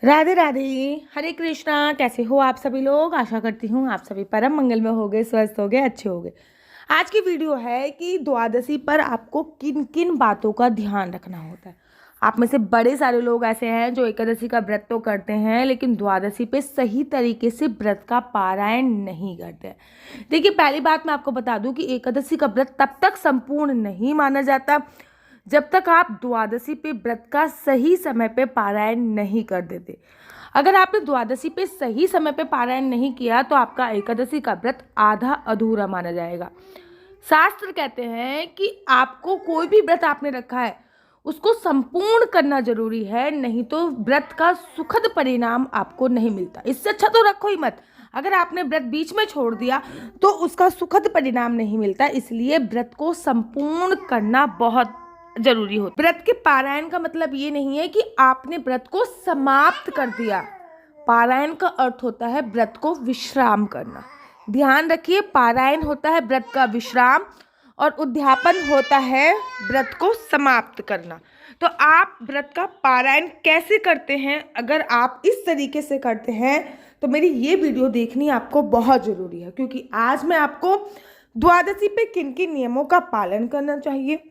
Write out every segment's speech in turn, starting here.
राधे राधे। हरे कृष्णा। कैसे हो आप सभी लोग? आशा करती हूँ आप सभी परम मंगल में होगे, स्वस्थ होगे, अच्छे होगे। आज की वीडियो है कि द्वादशी पर आपको किन किन बातों का ध्यान रखना होता है। आप में से बड़े सारे लोग ऐसे हैं जो एकादशी का व्रत तो करते हैं लेकिन द्वादशी पे सही तरीके से व्रत का पारायण नहीं करते हैं। देखिए, पहली बात मैं आपको बता दूं कि एकादशी का व्रत तब तक संपूर्ण नहीं माना जाता जब तक आप द्वादशी पे व्रत का सही समय पे पारायण नहीं कर देते। अगर आपने द्वादशी पे सही समय पे पारायण नहीं किया तो आपका एकादशी का व्रत आधा अधूरा माना जाएगा। शास्त्र कहते हैं कि आपको कोई भी व्रत आपने रखा है उसको संपूर्ण करना जरूरी है, नहीं तो व्रत का सुखद परिणाम आपको नहीं मिलता। इससे अच्छा तो रखो ही मत। अगर आपने व्रत बीच में छोड़ दिया तो उसका सुखद परिणाम नहीं मिलता, इसलिए व्रत को संपूर्ण करना बहुत जरूरी होता है। व्रत के पारायण का मतलब ये नहीं है कि आपने व्रत को समाप्त कर दिया। पारायण का अर्थ होता है व्रत को विश्राम करना। ध्यान रखिए, पारायण होता है व्रत का विश्राम और उद्यापन होता है व्रत को समाप्त करना। तो आप व्रत का पारायण कैसे करते हैं? अगर आप इस तरीके से करते हैं तो मेरी ये वीडियो देखनी आपको बहुत ज़रूरी है, क्योंकि आज मैं आपको द्वादशी पे किन किन नियमों का पालन करना चाहिए,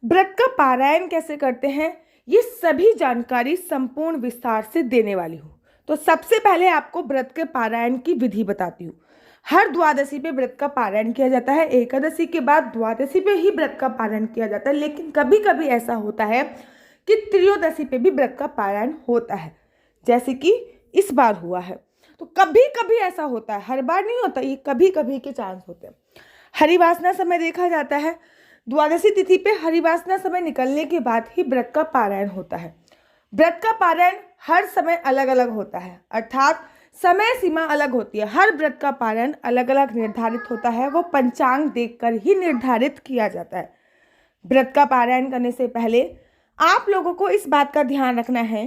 व्रत का पारायण कैसे करते हैं, ये सभी जानकारी संपूर्ण विस्तार से देने वाली हूँ। तो सबसे पहले आपको व्रत के पारायण की विधि बताती हूँ। हर द्वादशी पे व्रत का पारायण किया जाता है। एकादशी के बाद द्वादशी पे ही व्रत का पारायण किया जाता है, लेकिन कभी कभी ऐसा होता है कि त्रयोदशी पे भी व्रत का पारायण होता है, जैसे कि इस बार हुआ है। तो कभी कभी ऐसा होता है, हर बार नहीं होता, ये कभी कभी के चांस होते हैं। हरिवासना समय देखा जाता है। द्वादशी तिथि पे हरिवासना समय निकलने के बाद ही व्रत का पारायण होता है। व्रत का पारायण हर समय अलग अलग होता है, अर्थात समय सीमा अलग होती है। हर व्रत का पारायण अलग अलग निर्धारित होता है, वो पंचांग देखकर ही निर्धारित किया जाता है। व्रत का पारायण करने से पहले आप लोगों को इस बात का ध्यान रखना है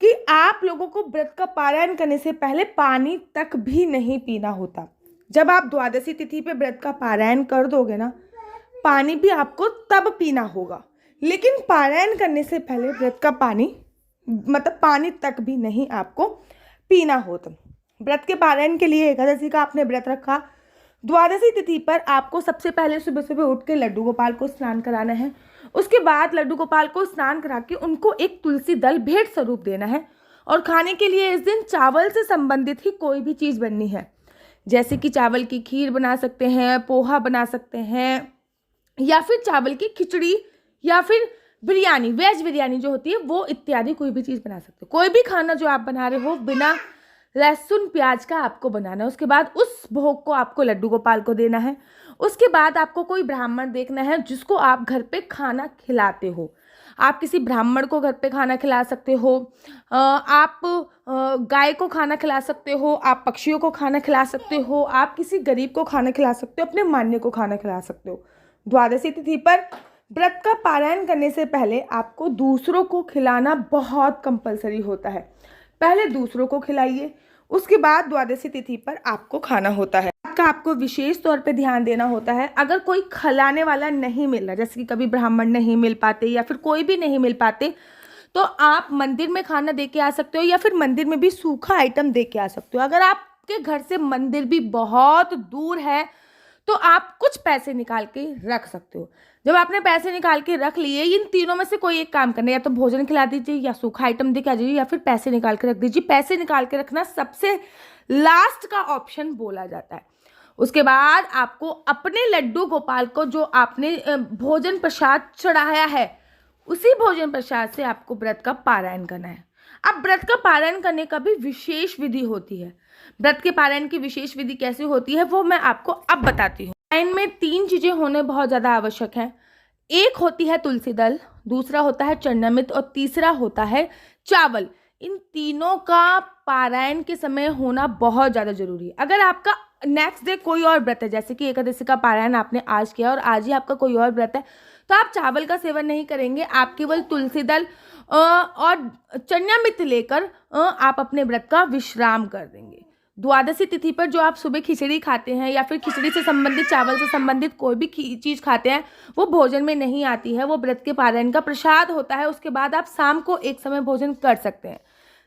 कि आप लोगों को व्रत का पारायण करने से पहले पानी तक भी नहीं पीना होता। जब आप द्वादशी तिथि पे व्रत का पारायण कर दोगे ना, पानी भी आपको तब पीना होगा, लेकिन पारायण करने से पहले व्रत का पानी तक भी नहीं आपको पीना होता। व्रत के पारायण के लिए एकादशी का आपने व्रत रखा, द्वादशी तिथि पर आपको सबसे पहले सुबह सुबह उठ के लड्डू गोपाल को स्नान कराना है। उसके बाद लड्डू गोपाल को स्नान करा के उनको एक तुलसी दल भेंट स्वरूप देना है। और खाने के लिए इस दिन चावल से संबंधित ही कोई भी चीज़ बननी है, जैसे कि चावल की खीर बना सकते हैं, पोहा बना सकते हैं, या फिर चावल की खिचड़ी, या फिर बिरयानी, वेज बिरयानी जो होती है वो, इत्यादि कोई भी चीज़ बना सकते हो। कोई भी खाना जो आप बना रहे हो बिना लहसुन प्याज का आपको बनाना है। उसके बाद उस भोग को आपको लड्डू गोपाल को देना है। उसके बाद आपको कोई ब्राह्मण देखना है जिसको आप घर पे खाना खिलाते हो। आप किसी ब्राह्मण को घर पे खाना खिला सकते हो, आप गाय को खाना खिला सकते हो, आप पक्षियों को खाना खिला सकते हो, आप किसी गरीब को खाना खिला सकते हो, अपने मान्य को खाना खिला सकते हो। द्वादशी तिथि पर व्रत का पारायण करने से पहले आपको दूसरों को खिलाना बहुत कंपलसरी होता है। पहले दूसरों को खिलाइए, उसके बाद द्वादशी तिथि पर आपको खाना होता है। का आपको विशेष तौर पे ध्यान देना होता है। अगर कोई खिलाने वाला नहीं मिल रहा, जैसे कि कभी ब्राह्मण नहीं मिल पाते या फिर कोई भी नहीं मिल पाते, तो आप मंदिर में खाना दे के आ सकते हो, या फिर मंदिर में भी सूखा आइटम दे के आ सकते हो। अगर आपके घर से मंदिर भी बहुत दूर है तो आप कुछ पैसे निकाल के रख सकते हो। जब आपने पैसे निकाल के रख लिए, इन तीनों में से कोई एक काम करना है, या तो भोजन खिला दीजिए, या सूखा आइटम दे के आ जाइए, या फिर पैसे निकाल के रख दीजिए। पैसे निकाल के रखना सबसे लास्ट का ऑप्शन बोला जाता है। उसके बाद आपको अपने लड्डू गोपाल को जो आपने भोजन प्रसाद चढ़ाया है, उसी भोजन प्रसाद से आपको व्रत का पारायण करना है। अब व्रत का पारायण करने का भी विशेष विधि होती है। व्रत के पारायण की विशेष विधि कैसे होती है वो मैं आपको अब बताती हूँ। पारायण में 3 चीजें होने बहुत ज्यादा आवश्यक है। एक होती है तुलसी दल, दूसरा होता है चरणामृत और तीसरा होता है चावल। इन तीनों का पारायण के समय होना बहुत ज्यादा जरूरी है। अगर आपका नेक्स्ट डे कोई और व्रत है, जैसे कि एकादशी का पारायण आपने आज किया और आज ही आपका कोई और व्रत है, तो आप चावल का सेवन नहीं करेंगे। आप केवल तुलसी दल और चरणामृत लेकर आप अपने व्रत का विश्राम कर देंगे। द्वादशी तिथि पर जो आप सुबह खिचड़ी खाते हैं या फिर खिचड़ी से संबंधित, चावल से संबंधित कोई भी चीज़ खाते हैं, वो भोजन में नहीं आती है, वो व्रत के पारायण का प्रसाद होता है। उसके बाद आप शाम को एक समय भोजन कर सकते हैं।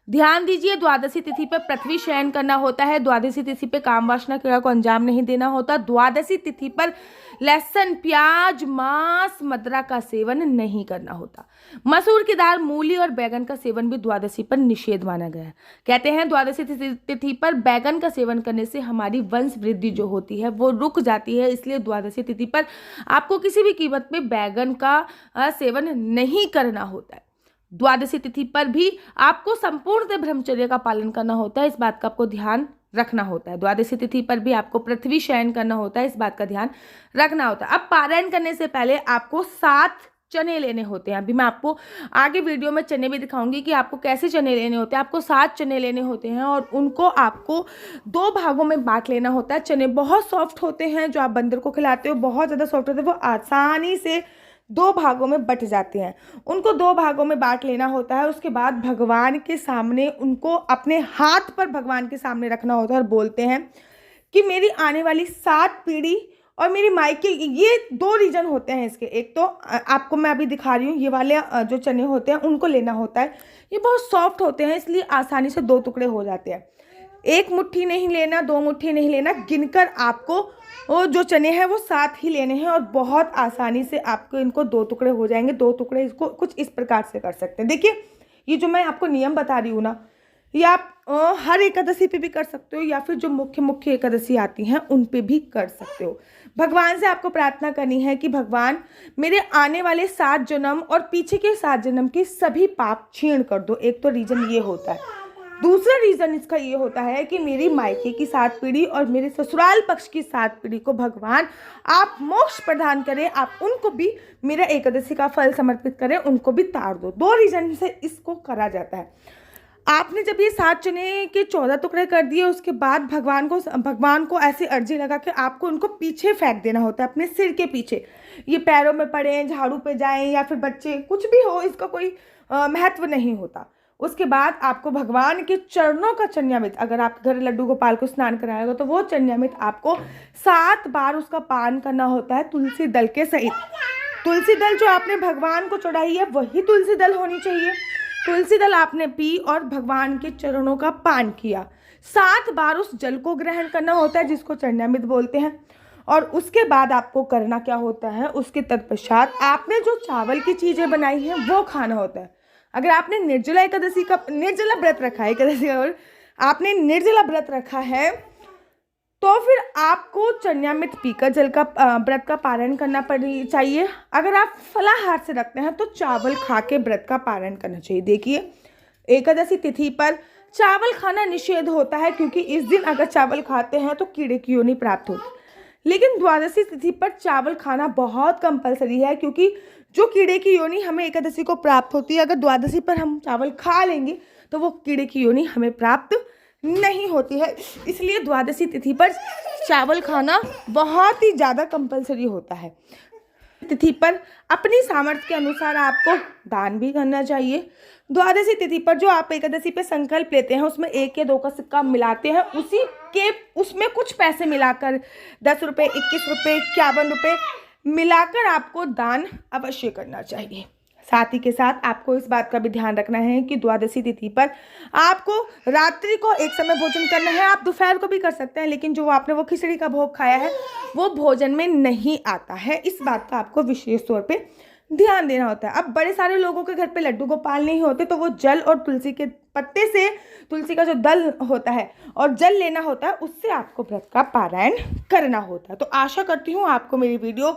ध्यान दीजिए, द्वादशी तिथि पर पृथ्वी शयन करना होता है। द्वादशी तिथि पे काम वासना क्रिया को अंजाम नहीं देना होता। द्वादशी तिथि पर लहसुन, प्याज, मांस, मदिरा का सेवन नहीं करना होता। मसूर की दाल, मूली और बैगन का सेवन भी द्वादशी पर निषेध माना गया है। कहते हैं द्वादशी तिथि पर बैगन का सेवन करने से हमारी वंश वृद्धि जो होती है वो रुक जाती है, इसलिए द्वादशी तिथि पर आपको किसी भी कीमत में बैगन का सेवन नहीं करना होता है। द्वादशी तिथि पर भी आपको संपूर्ण ब्रह्मचर्य का पालन करना होता है, इस बात का आपको ध्यान रखना होता है। द्वादशी तिथि पर भी आपको पृथ्वी शयन करना होता है, इस बात का ध्यान रखना होता है। अब पारायण करने से पहले आपको 7 चने लेने होते हैं। अभी मैं आपको आगे वीडियो में चने भी दिखाऊंगी कि आपको कैसे चने लेने होते हैं। आपको 7 चने लेने होते हैं और उनको आपको 2 भागों में बांट लेना होता है। चने बहुत सॉफ्ट होते हैं, जो आप बंदर को खिलाते हो बहुत ज़्यादा सॉफ्ट होते हैं, वो आसानी से 2 भागों में बट जाते हैं। उनको 2 भागों में बांट लेना होता है। उसके बाद भगवान के सामने उनको अपने हाथ पर भगवान के सामने रखना होता है और बोलते हैं कि मेरी आने वाली 7 पीढ़ी और मेरी मायके, ये 2 रीजन होते हैं इसके। एक तो आपको मैं अभी दिखा रही हूँ, ये वाले जो चने होते हैं उनको लेना होता है। ये बहुत सॉफ्ट होते हैं, इसलिए आसानी से 2 टुकड़े हो जाते हैं। 1 मुट्ठी नहीं लेना, 2 मुट्ठी नहीं लेना, गिनकर आपको वो जो चने हैं वो 7 ही लेने हैं और बहुत आसानी से आपको इनको 2 टुकड़े हो जाएंगे। 2 टुकड़े इसको कुछ इस प्रकार से कर सकते हैं। देखिए, ये जो मैं आपको नियम बता रही हूँ ना, ये आप हर एकादशी पे भी कर सकते हो या फिर जो मुख्य एकादशी आती हैं उन पे भी कर सकते हो। भगवान से आपको प्रार्थना करनी है कि भगवान मेरे आने वाले 7 जन्म और पीछे के 7 जन्म के सभी पाप क्षीण कर दो। एक तो रीजन ये होता है। दूसरा रीजन इसका ये होता है कि मेरी मायके की 7 पीढ़ी और मेरे ससुराल पक्ष की 7 पीढ़ी को भगवान आप मोक्ष प्रदान करें, आप उनको भी मेरा एकादशी का फल समर्पित करें, उनको भी तार दो। 2 रीजन से इसको करा जाता है। आपने जब ये 7 चने के 14 टुकड़े कर दिए, उसके बाद भगवान को ऐसी अर्जी लगा कि आपको उनको पीछे फेंक देना होता है, अपने सिर के पीछे। ये पैरों में पड़े, झाड़ू पे जाएं या फिर बच्चे, कुछ भी हो, इसका कोई महत्व नहीं होता। उसके बाद आपको भगवान के चरणों का चरणामृत, अगर आपके घर लड्डू गोपाल को स्नान कराएगा तो वो चरणामृत आपको 7 बार उसका पान करना होता है, तुलसी दल के सहित। तुलसी दल जो आपने भगवान को चढ़ाई है वही तुलसी दल होनी चाहिए। तुलसी दल आपने पी और भगवान के चरणों का पान किया। 7 बार उस जल को ग्रहण करना होता है, जिसको चरणामृत बोलते हैं। और उसके बाद आपको करना क्या होता है, उसके तत्पश्चात आपने जो चावल की चीज़ें बनाई हैं वो खाना होता है। अगर आपने निर्जला व्रत रखा है, एकादशी और आपने निर्जला व्रत रखा है, तो फिर आपको चरणामृत पीकर जल का व्रत का पारण करना चाहिए। अगर आप फलाहार से रखते हैं तो चावल खा के व्रत का पारण करना चाहिए। देखिए, एकादशी तिथि पर चावल खाना निषेध होता है, क्योंकि इस दिन अगर चावल खाते हैं तो कीड़े की योनि प्राप्त होती है। लेकिन द्वादशी तिथि पर चावल खाना बहुत कंपलसरी है, क्योंकि जो कीड़े की योनि हमें एकादशी को प्राप्त होती है, अगर द्वादशी पर हम चावल खा लेंगे तो वो कीड़े की योनि हमें प्राप्त नहीं होती है। इसलिए द्वादशी तिथि पर चावल खाना बहुत ही ज़्यादा कंपलसरी होता है। तिथि पर अपनी सामर्थ्य के अनुसार आपको दान भी करना चाहिए। द्वादशी तिथि पर जो आप एकादशी पे संकल्प लेते हैं, उसमें 1 या 2 का सिक्का मिलाते हैं, उसमें कुछ पैसे मिलाकर 10 रुपये, 21 रुपये, 51 रुपये मिलाकर आपको दान अवश्य करना चाहिए। साथ ही के साथ आपको इस बात का भी ध्यान रखना है कि द्वादशी तिथि पर आपको रात्रि को एक समय भोजन करना है। आप दोपहर को भी कर सकते हैं, लेकिन जो आपने वो खिचड़ी का भोग खाया है वो भोजन में नहीं आता है। इस बात का आपको विशेष तौर पे ध्यान देना होता है। अब बड़े सारे लोगों के घर पे लड्डू गोपाल नहीं होते, तो वो जल और तुलसी के पत्ते से, तुलसी का जो दल होता है और जल लेना होता है, उससे आपको व्रत का पारायण करना होता है। तो आशा करती हूँ आपको मेरी वीडियो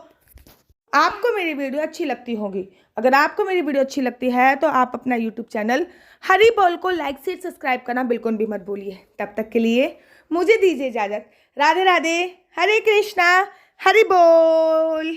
अच्छी लगती होगी। अगर आपको मेरी वीडियो अच्छी लगती है तो आप अपना यूट्यूब चैनल हरी बोल को लाइक शेयर सब्सक्राइब करना बिल्कुल भी मत भूलिए। तब तक के लिए मुझे दीजिए इजाज़त। राधे राधे, हरे कृष्णा, हरि बोल।